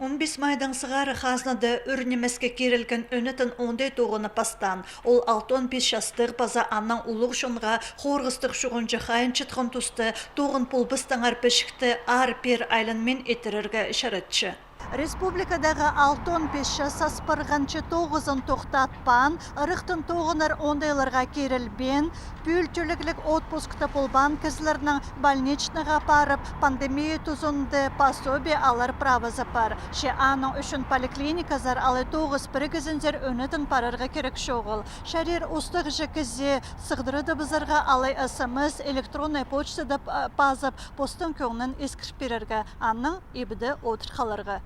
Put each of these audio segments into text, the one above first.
15 майдан сығары қазнады үрнемеске керілген өнетін ондай тоғыны пастан. Ол 6-15 жастық база анның ұлық шонға қорғыстық шуғынжы қайын чытқын тұсты тоғын пұлбыстан арпешікті ар-пер айланмен етірірге ішаратчы. Республикадағы 6-15 жас аспырғанчы тоғызын тоқтатпан, ұрықтың тоғыныр ондайларға керілбен, бөлчіліклік отпускта болбан кізлерінің больничныға парып, пандемия тұзынды пособие алар правызы бар. Ше аның үшін поликлиниказар алы 9-1-гізіндер өнетін парырға керек шоғыл. Шарир ұстық жекізе сығдырыды бізірға алай СМС электронный почтада пазып, постын көңнің ескіріп берерге, анның ебіді отырқаларға.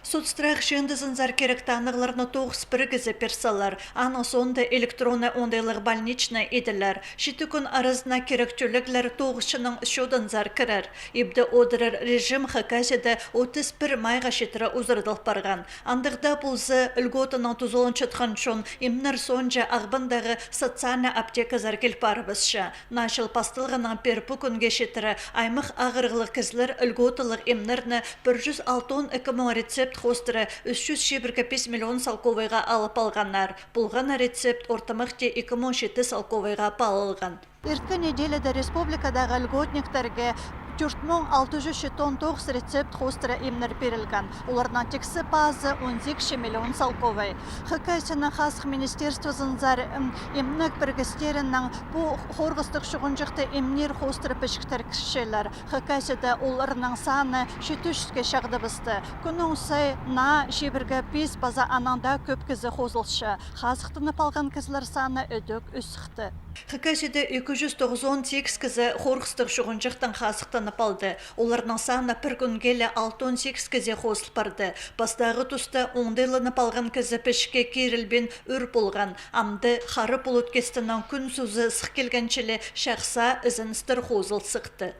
Соцстрах жындызынзар керек танығыларны 9-1-гізі персалар, аны сонда электронны ондайлық больничный еділер. Шеті күн арызына керектіліклер 9-шының шоданзар кірер. Ебді одырыр режим хакаседі 31 майға шетірі ұзырдылық барған. Андығда бұлзы үлготының тұзылын чытқан шон, имнір сонжа ағбындағы социальны аптеказар келп барыбызшы. Нашыл пастылғының перпу күнге шетірі аймық ағырғылық кізлер үлготылық имнірні 106 рецепт хостыры 375 миллион салковайға алып алғанар. Бұлғана рецепт ортамықте 2007 салковайға палылған. Ирткі неделеді республикадағы льготниктерге 4679 рецепт хостыры емнір берілген. Олардан тексі пазы 12 миллион салковай. Хыкайсының қасық министерство зынзар емнік біргістерінің бұл қорғыстық шығынжықты емнер хостыры пішіктер кішелер. Хыкайсыда оларының саны 700-ке шағды бісті. Күнің сай на жебіргі 5 база ананда көп кізі қозылшы. Қасықтыны палған кізлер саны өдік үсіқті. Хыкайсыда 298 кізі қорғыстық шығынжықтың қасықтыны алды. Оларның саны бір күнгелі 6-18 кізе қосыл барды. Бастағы тұста оңдайлыны алған кізі пішке керілбен өр болған. Амды қары бұл өткестінің күн сөзі сық келгеншілі шақса ізіністір қозыл сықты.